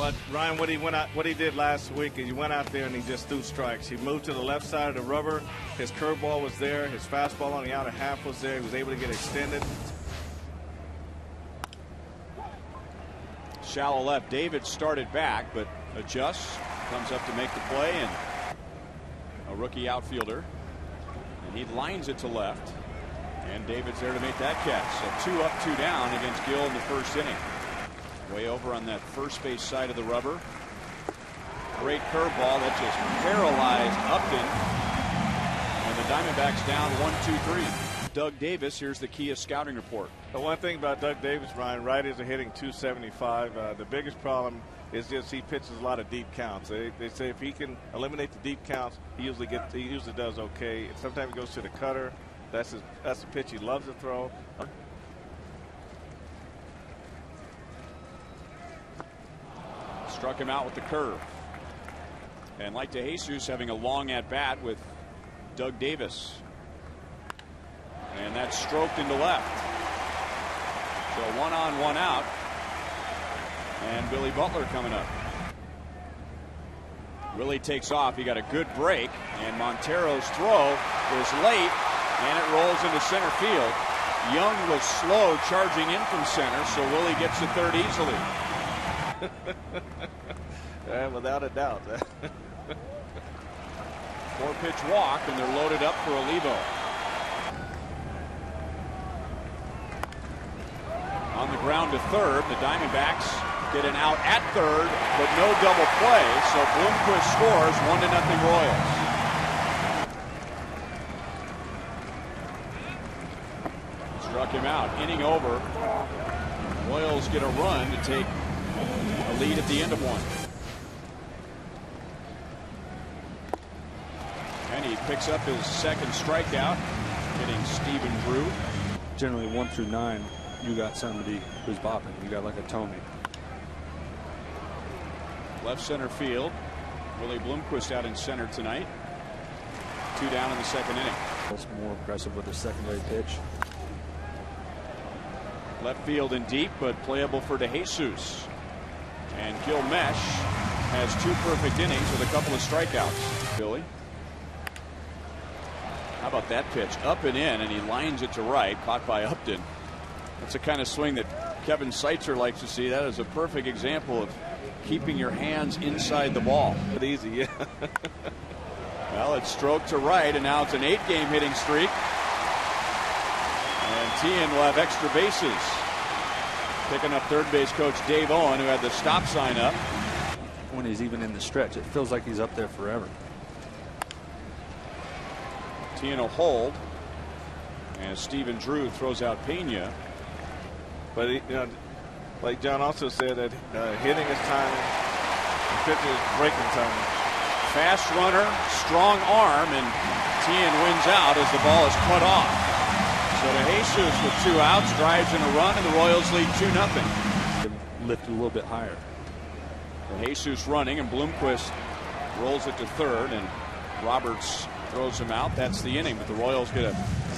But Ryan, what he did last week is he went out there and he just threw strikes. He moved to the left side of the rubber. His curveball was there. His fastball on the outer half was there. He was able to get extended. Shallow left. David started back, but adjusts, comes up to make the play, and a rookie outfielder, and he lines it to left, and David's there to make that catch. So 2 up, 2 down against Gill in the first inning. Way over on that first base side of the rubber. Great curveball that just paralyzed Upton, and the Diamondbacks down 1-2-3. Doug Davis, here's the Kia scouting report. The one thing about Doug Davis, Ryan, righties are hitting 275. The biggest problem is just he pitches a lot of deep counts. They say if he can eliminate the deep counts, he usually does okay. Sometimes he goes to the cutter. That's the pitch he loves to throw. Struck him out with the curve. And like DeJesus having a long at bat with Doug Davis. And that's stroked into left. So 1 on, 1 out. And Billy Butler coming up. Willie takes off. He got a good break. And Montero's throw is late. And it rolls into center field. Young was slow charging in from center. So Willie gets to third easily. Without a doubt. 4-pitch walk, and they're loaded up for a Levo. On the ground to third, the Diamondbacks get an out at third, but no double play, so Bloomquist scores 1-0 Royals. Struck him out, inning over. Royals get a run to take a lead at the end of one. And he picks up his second strikeout, hitting Stephen Drew. Generally 1 through 9, you got somebody who's bopping. You got like a Tony. Left center field. Willie Bloomquist out in center tonight. 2 down in the second inning. It's more aggressive with the secondary pitch. Left field and deep, but playable for DeJesus. And Gil Mesh has 2 perfect innings with a couple of strikeouts. Billy. How about that pitch? Up and in, and he lines it to right, caught by Upton. That's the kind of swing that Kevin Seitzer likes to see. That is a perfect example of keeping your hands inside the ball. Easy, yeah. Well, it's stroked to right, and now it's an 8-game hitting streak. And Tien will have extra bases. Picking up third base coach Dave Owen, who had the stop sign up. When he's even in the stretch, it feels like he's up there forever. Tien will hold. And Stephen Drew throws out Pena. But, like John also said, that hitting is timing, pitching is breaking timing. Fast runner, strong arm, and Tien wins out as the ball is cut off. So DeJesus with 2 outs drives in a run, and the Royals lead 2-0. Lift a little bit higher. DeJesus running, and Bloomquist rolls it to third, and Roberts throws him out. That's the inning, but the Royals get a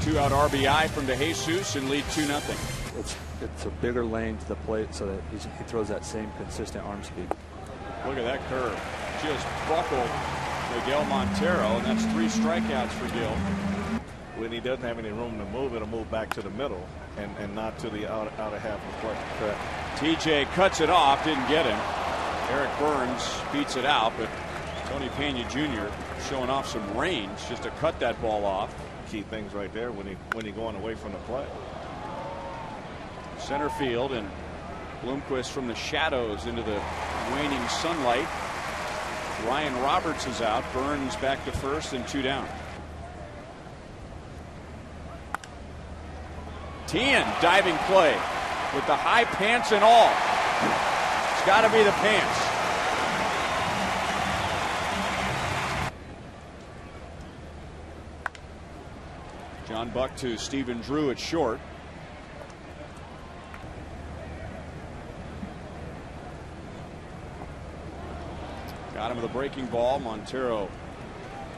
2-out RBI from DeJesus and lead 2-0. It's a bigger lane to the plate so that he throws that same consistent arm speed. Look at that curve. Just buckled Miguel Montero, and that's 3 strikeouts for Gil. When he doesn't have any room to move, it'll move back to the middle and not to the outer half of the plate. Correct. TJ cuts it off, didn't get him. Eric Burns beats it out, but Tony Pena Jr. showing off some range just to cut that ball off. Key things right there when he going away from the plate. Center field, and Bloomquist from the shadows into the waning sunlight. Ryan Roberts is out. Burns back to first and 2 down. Tien diving play with the high pants and all. It's got to be the pants. John Buck to Stephen Drew at short. Got him with a breaking ball. Montero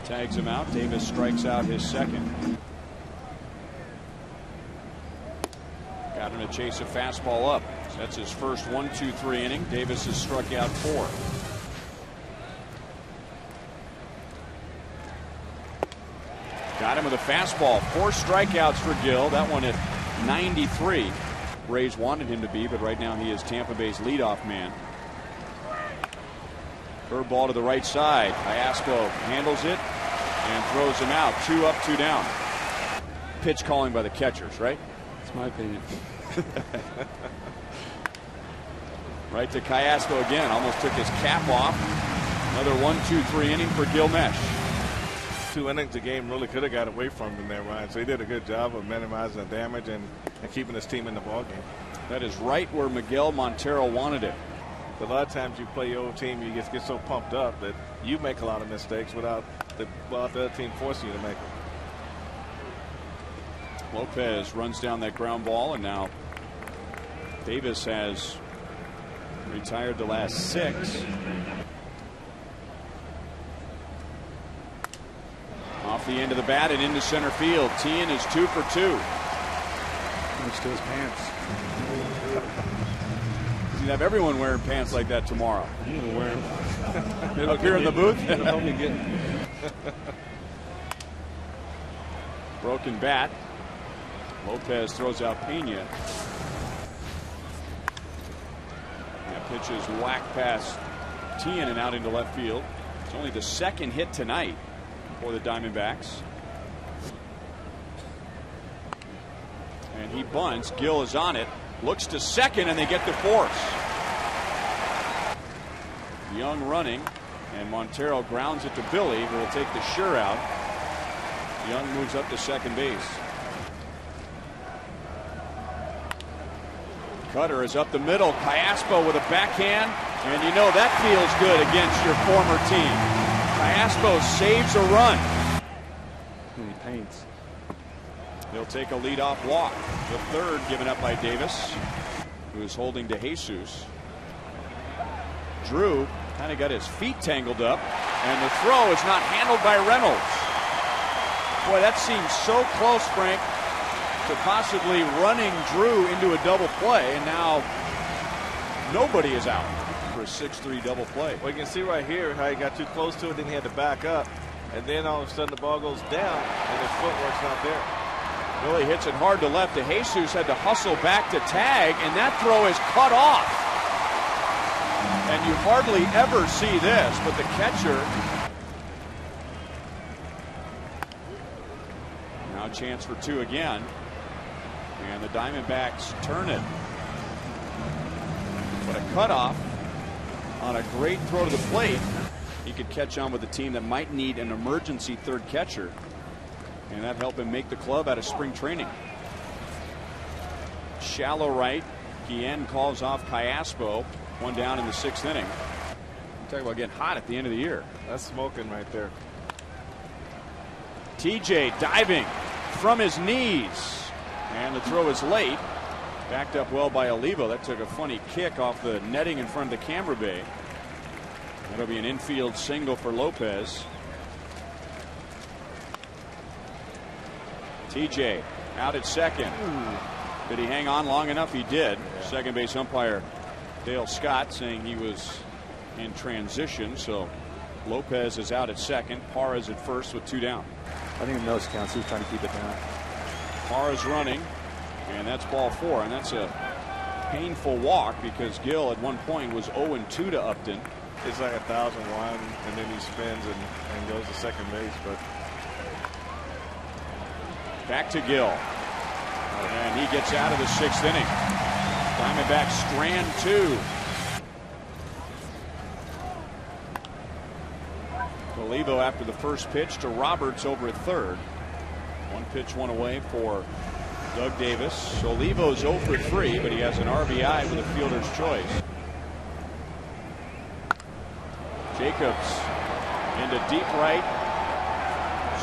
tags him out. Davis strikes out his second. Got him to chase a fastball up. That's his first 1-2-3 inning. Davis has struck out 4. Got him with a fastball. 4 strikeouts for Gill. That one at 93. Rays wanted him to be, but right now he is Tampa Bay's leadoff man. Curveball to the right side. Iasco handles it and throws him out. 2 up, 2 down. Pitch calling by the catchers, right? That's my opinion. Right to Iasco again. Almost took his cap off. Another 1-2-3 inning for Gilmesh. 2 innings, the game really could have got away from him there, Ryan. So he did a good job of minimizing the damage and keeping his team in the ballgame. That is right where Miguel Montero wanted it. A lot of times you play your own team, you just get so pumped up that you make a lot of mistakes without the other team forcing you to make them. Lopez runs down that ground ball, and now Davis has retired the last 6. Off the end of the bat and into center field. Tien is 2 for 2. Reach to his pants. He'd have everyone wearing pants like that tomorrow. I'm gonna wear them. Up here in the booth. It'll help me get. Broken bat. Lopez throws out Pena. That pitch is whacked past Tien and out into left field. It's only the 2nd hit tonight for the Diamondbacks. And he bunts. Gill is on it. Looks to second, and they get to force. Young running, and Montero grounds it to Billy, who will take the sure out. Young moves up to second base. Cutter is up the middle. Iasco with a backhand, and you know that feels good against your former team. Iasco saves a run. And he paints. They'll take a leadoff walk. The 3rd given up by Davis, who is holding to Jesus. Drew kind of got his feet tangled up, and the throw is not handled by Reynolds. Boy, that seems so close, Frank, to possibly running Drew into a double play, and now nobody is out for a 6-3 double play. Well, you can see right here how he got too close to it, then he had to back up, and then all of a sudden the ball goes down, and his footwork's not there. Billy hits it hard to left. To Jesus, had to hustle back to tag, and that throw is cut off. And you hardly ever see this, but the catcher. Now a chance for 2 again. And the Diamondbacks turn it. But a cutoff on a great throw to the plate. He could catch on with a team that might need an emergency 3rd catcher. And that helped him make the club out of spring training. Shallow right. Guillen calls off Iasco. 1 down in the 6th inning. Talk about getting hot at the end of the year. That's smoking right there. TJ diving from his knees. And the throw is late. Backed up well by Olivo. That took a funny kick off the netting in front of the camera bay. That'll be an infield single for Lopez. TJ out at second. Did he hang on long enough? He did. Yeah. Second base umpire Dale Scott saying he was in transition. So Lopez is out at second. Parra is at first with 2 down. I think in those counts he was trying to keep it down. Parra's running, and that's ball 4, and that's a painful walk because Gill at one point was 0-2 to Upton. It's like 1,001, and then he spins and goes to second base. But back to Gill, and he gets out of the 6th inning. Diamondbacks strand 2. Olivo after the first pitch to Roberts over at third. 1 pitch, 1 away for Doug Davis. Olivo's 0 for 3, but he has an RBI with a fielder's choice. Jacobs into deep right.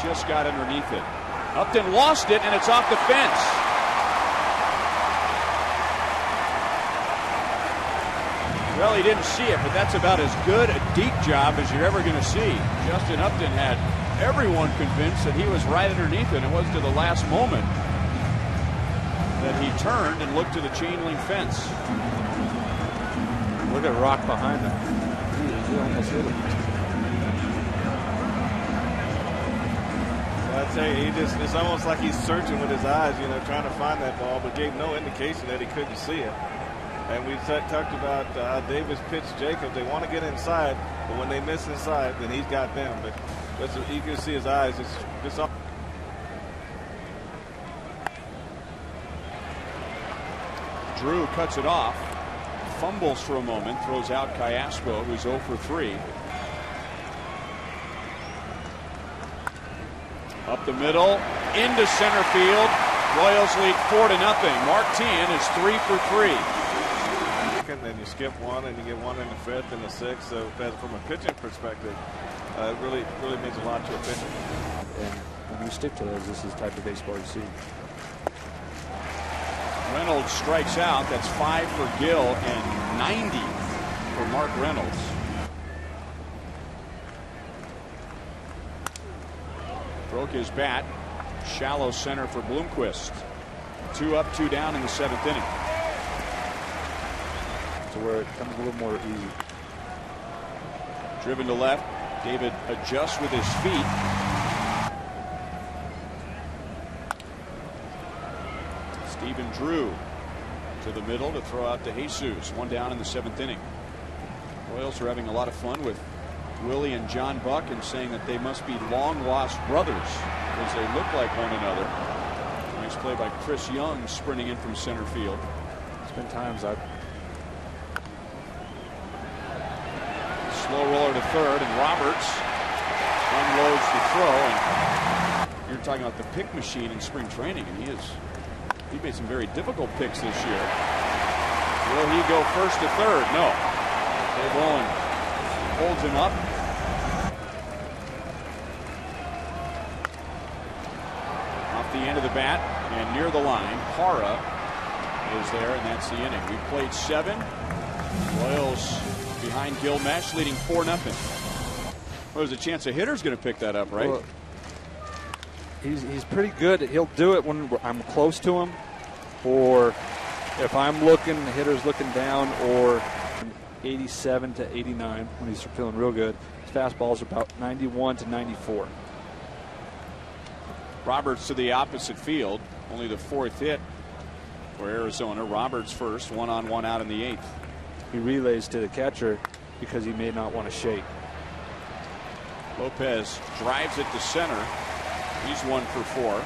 Just got underneath it. Upton lost it, and it's off the fence. Well, he didn't see it, but that's about as good a deep job as you're ever going to see. Justin Upton had everyone convinced that he was right underneath it. It was to the last moment. that he turned and looked to the chain link fence. Look at Rock behind him. He almost hit him. I'd say it's almost like he's searching with his eyes, trying to find that ball, but gave no indication that he couldn't see it. And we talked about how Davis pitched Jacobs. They want to get inside, but when they miss inside, then he's got them. But you can see his eyes. It's all. Drew cuts it off, fumbles for a moment, throws out Callaspo, who's 0 for 3. Up the middle, into center field. Royals lead 4-0. Martin is 3 for 3. And then you skip one, and you get one in the 5th and the 6th. So from a pitching perspective, it really means a lot to a pitcher. And when you stick to those, this is the type of baseball you see. Reynolds strikes out. That's 5 for Gill and 90 for Mark Reynolds. Broke his bat. Shallow center for Bloomquist. 2 up, 2 down in the 7th inning. To where it comes a little more easy. Driven to left. David adjusts with his feet. Stephen Drew to the middle to throw out to Jesus. 1 down in the 7th inning. Royals are having a lot of fun with Willie and John Buck and saying that they must be long lost brothers because they look like one another. Nice play by Chris Young sprinting in from center field. It's been times I've. Slow roller to third, and Roberts unloads the throw. And you're talking about the pick machine in spring training, and he made some very difficult picks this year. Will he go first to third? No. Dave Owen holds him up. Off the end of the bat and near the line, Parra is there, and that's the inning. We've played 7. Royals behind Gilmesh, leading 4-0. Well, there's a chance a hitter's going to pick that up, right? Well, he's pretty good. He'll do it when I'm close to him, or if I'm looking, the hitter's looking down, or 87 to 89 when he's feeling real good. His fastball's about 91 to 94. Roberts to the opposite field. Only the 4th hit for Arizona. Roberts first, 1 on 1 out in the 8th. He relays to the catcher because he may not want to shake. Lopez drives it to center. He's 1 for 4.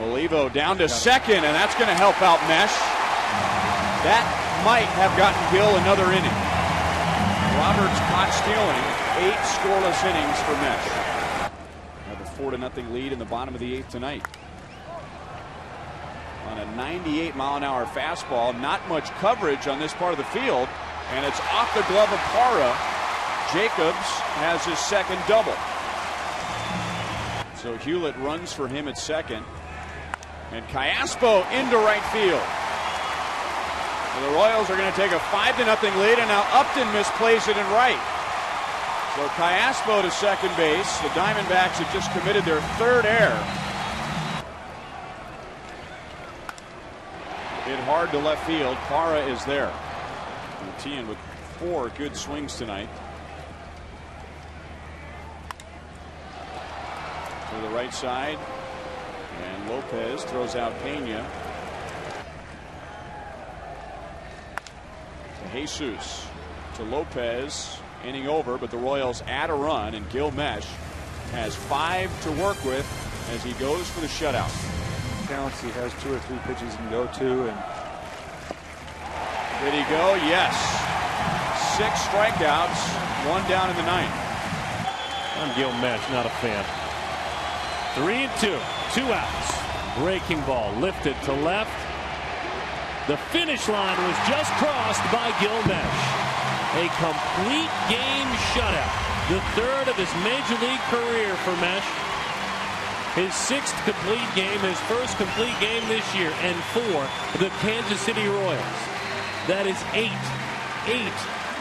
Olivo down to second, and that's going to help out Mesh. That might have gotten Gill another inning. Roberts caught stealing. 8 scoreless innings for Mesh. Have a 4-0 lead in the bottom of the 8th tonight. On a 98-mile-an-hour fastball, not much coverage on this part of the field, and it's off the glove of Parra. Jacobs has his second double. So Hewlett runs for him at second. And Callaspo into right field. So the Royals are going to take a 5-0 lead, and now Upton misplays it in right. So Callaspo to second base. The Diamondbacks have just committed their 3rd error. Hit hard to left field. Parra is there. Tian with 4 good swings tonight. To the right side. And Lopez throws out Pena. To Jesus. To Lopez. Inning over, but the Royals add a run, and Gilmesh has 5 to work with as he goes for the shutout. Counts, he has 2 or 3 pitches he can go to. And did he go? Yes. 6 strikeouts, 1 down in the 9th. I'm Gilmesh, not a fan. 3-2, 2 outs. Breaking ball lifted to left. The finish line was just crossed by Gilmesh. A complete game shutout. The 3rd of his major league career for Mesh. His 6th complete game, his first complete game this year, and for the Kansas City Royals. That is 8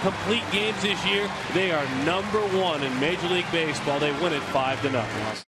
complete games this year. They are #1 in Major League Baseball. They win it 5-0.